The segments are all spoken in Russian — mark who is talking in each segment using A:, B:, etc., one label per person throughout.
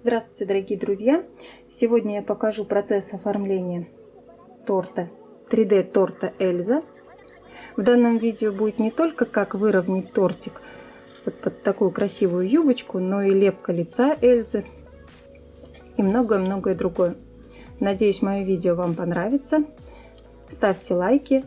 A: Здравствуйте, дорогие друзья! Сегодня я покажу процесс оформления торта 3D торта Эльза. В данном видео будет не только как выровнять тортик под такую красивую юбочку, но и лепка лица Эльзы и многое-многое другое. Надеюсь, мое видео вам понравится. Ставьте лайки,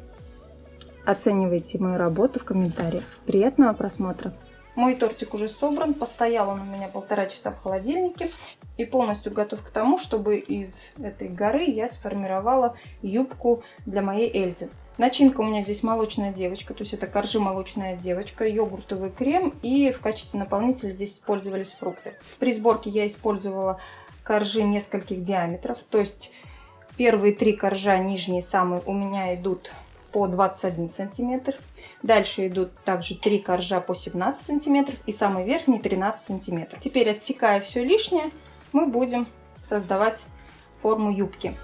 A: оценивайте мою работу в комментариях. Приятного просмотра! Мой тортик уже собран, постоял он у меня 1,5 часа в холодильнике и полностью готов к тому, чтобы из этой горы я сформировала юбку для моей Эльзы. Начинка у меня здесь молочная девочка, то есть это коржи молочная девочка, йогуртовый крем, и в качестве наполнителя здесь использовались фрукты. При сборке я использовала коржи нескольких диаметров, то есть первые 3 коржа, нижние самые, у меня идут по 21 сантиметр. Дальше идут также 3 коржа по 17 сантиметров и самый верхний 13 сантиметров. Теперь, отсекая все лишнее, мы будем создавать форму юбки.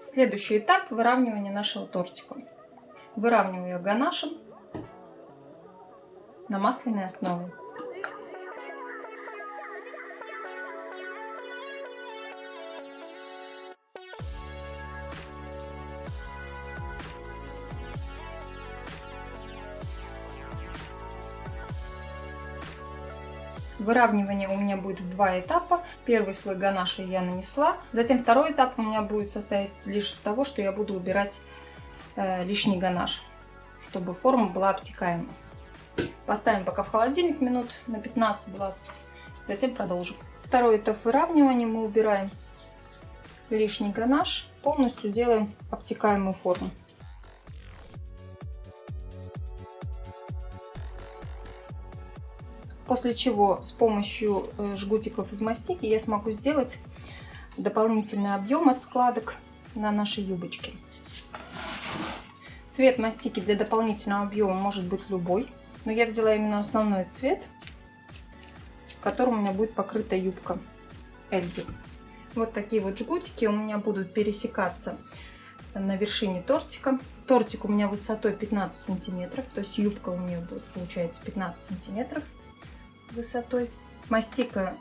A: Следующий этап — выравнивания нашего тортика. Выравниваю я ганашем на масляной основе. Выравнивание у меня будет в 2 этапа. Первый слой ганаша я нанесла, затем второй этап у меня будет состоять лишь из того, что я буду убирать лишний ганаш, чтобы форма была обтекаемой. Поставим пока в холодильник минут на 15-20, затем продолжим. Второй этап выравнивания: мы убираем лишний ганаш, полностью делаем обтекаемую форму. После чего с помощью жгутиков из мастики я смогу сделать дополнительный объем от складок на нашей юбочке. Цвет мастики для дополнительного объема может быть любой, но я взяла именно основной цвет, которым у меня будет покрыта юбка Эльзы. Вот такие вот жгутики у меня будут пересекаться на вершине тортика. Тортик у меня высотой 15 сантиметров, то есть юбка у нее будет, получается, 15 сантиметров высотой. Мастика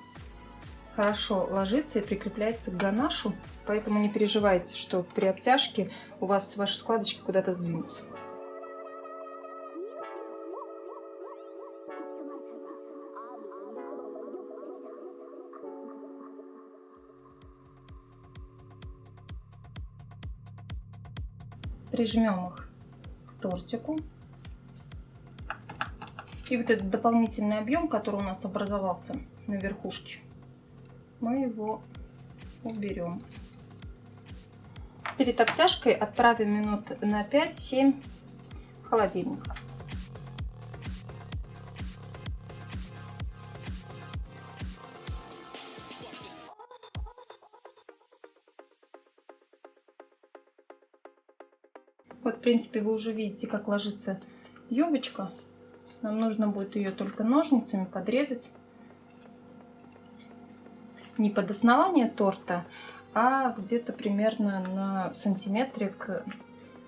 A: хорошо ложится и прикрепляется к ганашу, поэтому не переживайте, что при обтяжке у вас ваши складочки куда-то сдвинутся. Прижмем их к тортику. И вот этот дополнительный объем, который у нас образовался на верхушке, мы его уберем. Перед обтяжкой отправим минут на 5-7 в холодильник. Вот, в принципе, вы уже видите, как ложится юбочка. Нам нужно будет ее только ножницами подрезать. Не под основание торта, а где-то примерно на сантиметрик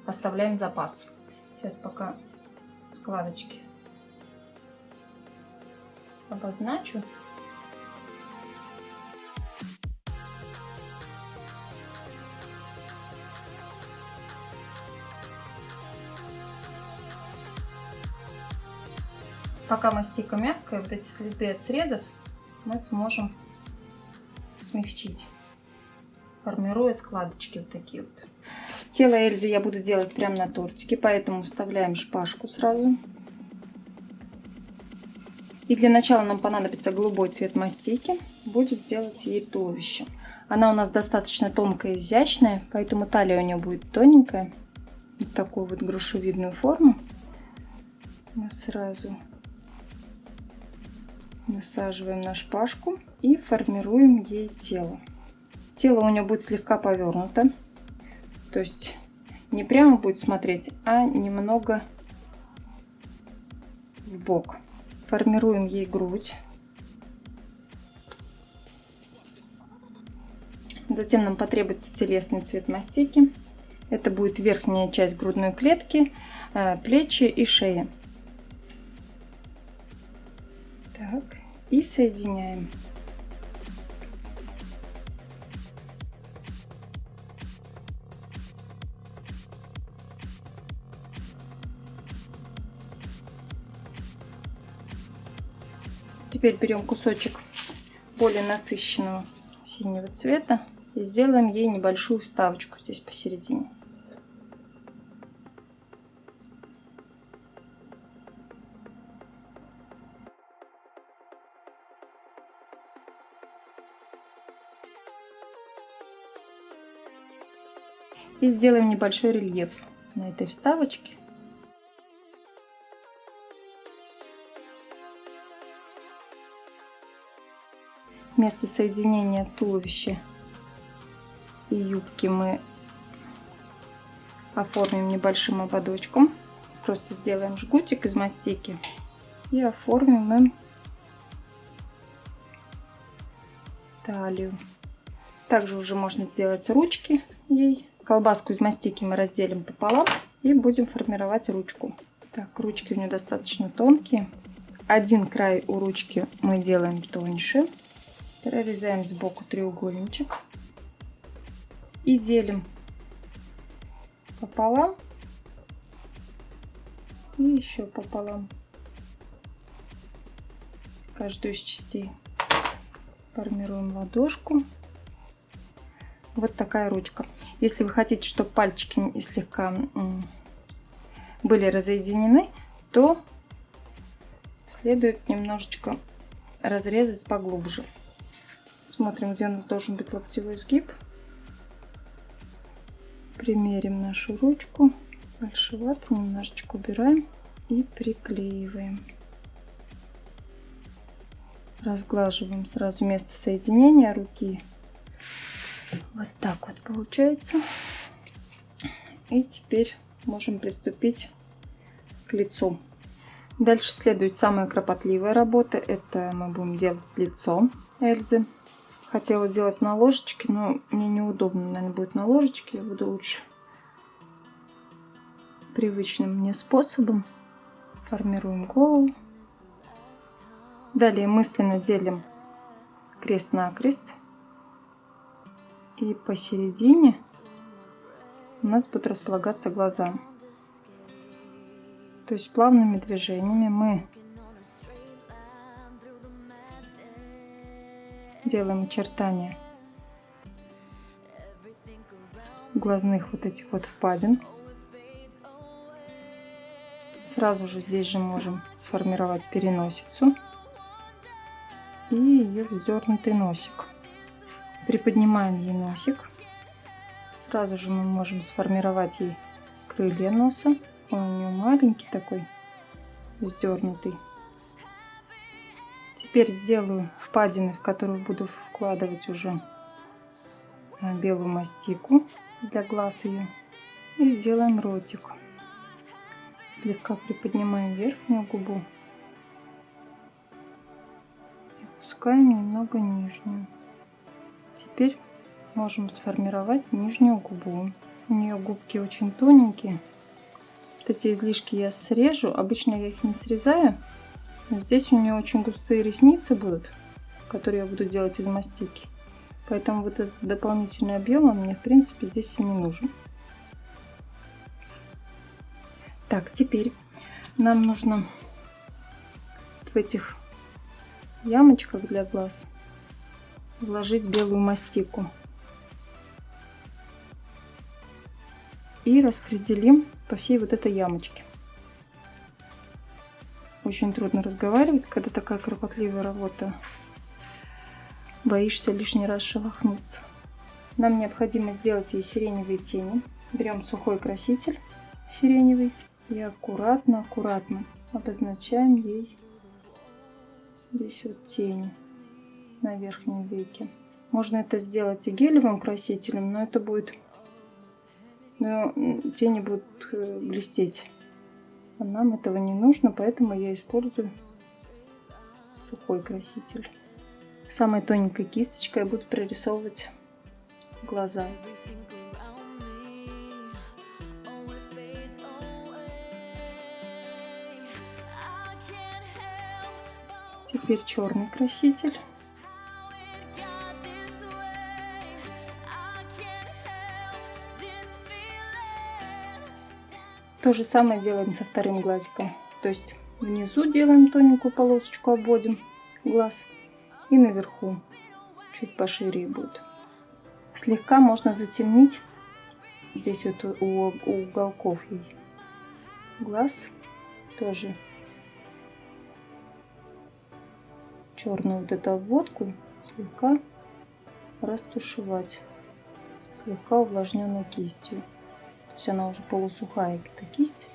A: оставляем запас. Сейчас пока складочки обозначу. Пока мастика мягкая, вот эти следы от срезов мы сможем смягчить, формируя складочки вот такие вот. Тело Эльзы я буду делать прямо на тортике, поэтому вставляем шпажку сразу. И для начала нам понадобится голубой цвет мастики. Будет делать ей туловище. Она у нас достаточно тонкая и изящная, поэтому талия у нее будет тоненькая. Вот такую вот грушевидную форму мы сразу насаживаем на шпажку и формируем ей тело. Тело у нее будет слегка повернуто, то есть не прямо будет смотреть, а немного в бок. Формируем ей грудь. Затем нам потребуется телесный цвет мастики. Это будет верхняя часть грудной клетки, плечи и шея. Так, и соединяем. Теперь берем кусочек более насыщенного синего цвета и сделаем ей небольшую вставочку здесь посередине. И сделаем небольшой рельеф на этой вставочке. Место соединения туловища и юбки мы оформим небольшим ободочком. Просто сделаем жгутик из мастики и оформим им талию. Также уже можно сделать ручки ей. Колбаску из мастики мы разделим пополам и будем формировать ручку. Так, ручки у нее достаточно тонкие. Один край у ручки мы делаем тоньше. Прорезаем сбоку треугольничек и делим пополам и еще пополам каждую из частей. Формируем ладошку. Вот такая ручка. Если вы хотите, чтобы пальчики слегка были разъединены, то следует немножечко разрезать поглубже. Смотрим, где у нас должен быть локтевой сгиб. Примерим нашу ручку. Фальшивато, немножечко убираем и приклеиваем. Разглаживаем сразу место соединения руки. Вот так вот получается. И теперь можем приступить к лицу. Дальше следует самая кропотливая работа. Это мы будем делать лицо Эльзы. Хотела делать на ложечке, но мне неудобно, наверное, будет на ложечке. Я буду лучше привычным мне способом. Формируем голову. Далее мысленно делим крест-накрест. И посередине у нас будут располагаться глаза. То есть плавными движениями мы делаем очертания глазных вот этих вот впадин. Сразу же здесь же можем сформировать переносицу и ее вздернутый носик. Приподнимаем ей носик. Сразу же мы можем сформировать ей крылья носа. Он у нее маленький такой, вздернутый. Теперь сделаю впадины, в которые буду вкладывать уже белую мастику для глаз ее. И делаем ротик. Слегка приподнимаем верхнюю губу. И опускаем немного нижнюю. Теперь можем сформировать нижнюю губу. У нее губки очень тоненькие. Вот эти излишки я срежу. Обычно я их не срезаю. Но здесь у нее очень густые ресницы будут, которые я буду делать из мастики. Поэтому вот этот дополнительный объем мне, в принципе, здесь и не нужен. Так, теперь нам нужно в этих ямочках для глаз вложить белую мастику. И распределим по всей вот этой ямочке. Очень трудно разговаривать, когда такая кропотливая работа. Боишься лишний раз шелохнуться. Нам необходимо сделать ей сиреневые тени. Берем сухой краситель сиреневый и аккуратно обозначаем ей здесь вот тени на верхнем веке. Можно это сделать и гелевым красителем, но тени будут блестеть. А нам этого не нужно, поэтому я использую сухой краситель. Самой тоненькой кисточкой я буду прорисовывать глаза. Теперь черный краситель. То же самое делаем со вторым глазиком. То есть внизу делаем тоненькую полосочку, обводим глаз. И наверху чуть пошире будет. Слегка можно затемнить здесь вот у уголков ей глаз. Тоже черную вот эту обводку слегка растушевать. Слегка увлажненной кистью. То есть она уже полусухая, эта кисть.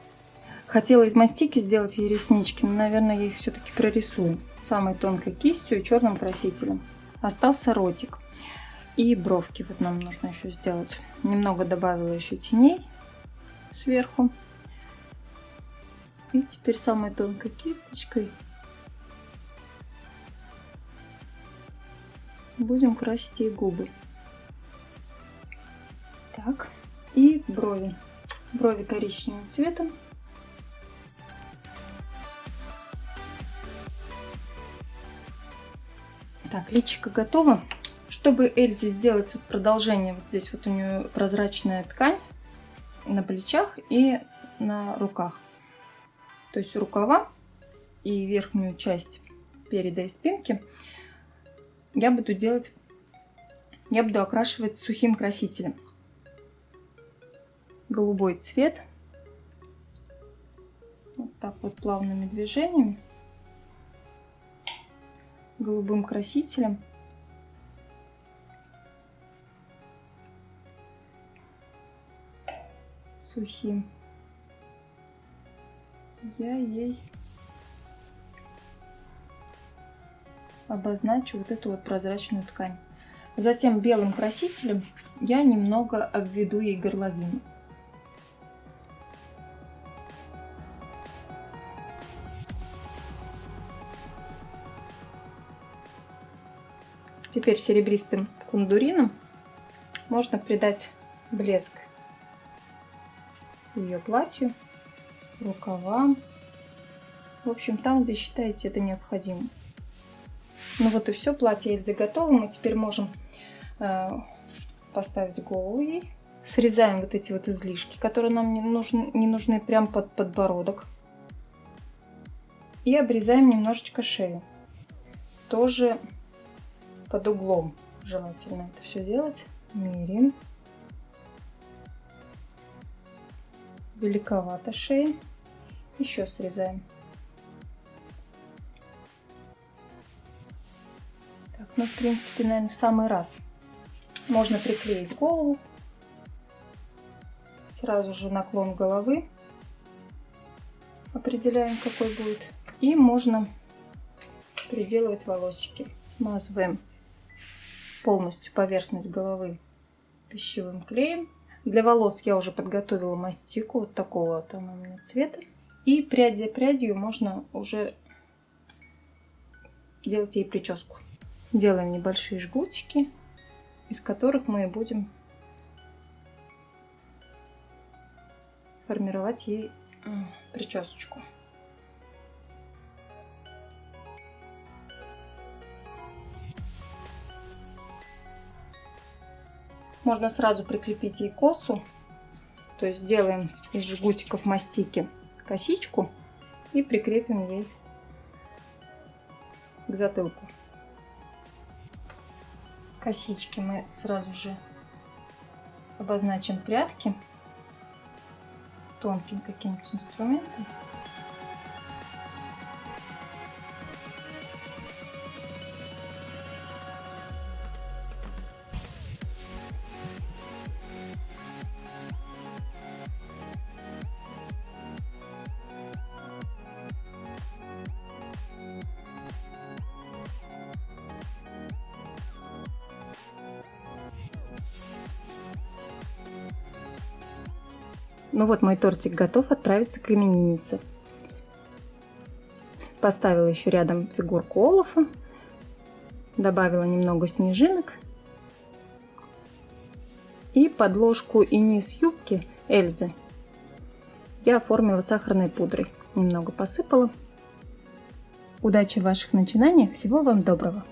A: Хотела из мастики сделать ей реснички, но, наверное, я их все-таки прорисую самой тонкой кистью и черным красителем. Остался ротик и бровки. Вот нам нужно еще сделать. Немного добавила еще теней сверху. И теперь самой тонкой кисточкой будем красить ей губы. Так. И брови. Брови коричневым цветом. Так, личико готово. Чтобы Эльзе сделать вот продолжение, вот здесь вот у нее прозрачная ткань на плечах и на руках. То есть рукава и верхнюю часть переда и спинки я буду окрашивать сухим красителем. Голубой цвет. Вот так вот плавными движениями. Голубым красителем. Сухим. Я ей обозначу вот эту вот прозрачную ткань. Затем белым красителем я немного обведу ей горловину. Теперь серебристым кундурином можно придать блеск ее платью, рукавам. В общем, там, где считаете это необходимо. Ну вот и все, платье Эльзы готово. Мы теперь можем поставить голову ей. Срезаем вот эти вот излишки, которые нам не нужны прям под подбородок. И обрезаем немножечко шею. Тоже под углом желательно это все делать. Меряем. Великовато шея. Еще срезаем. Так, ну в принципе, наверное, в самый раз. Можно приклеить голову. Сразу же наклон головы. Определяем, какой будет. И можно приделывать волосики. Смазываем полностью поверхность головы пищевым клеем. Для волос я уже подготовила мастику вот такого вот она у меня цвета. И прядь за прядью можно уже делать ей прическу. Делаем небольшие жгутики, из которых мы будем формировать ей причесочку. Можно сразу прикрепить ей косу, то есть делаем из жгутиков мастики косичку и прикрепим ей к затылку. Косички мы сразу же обозначим прядки тонким каким-то инструментом. Ну вот мой тортик готов отправиться к имениннице. Поставила еще рядом фигурку Олафа. Добавила немного снежинок. И подложку и низ юбки Эльзы я оформила сахарной пудрой. Немного посыпала. Удачи в ваших начинаниях. Всего вам доброго!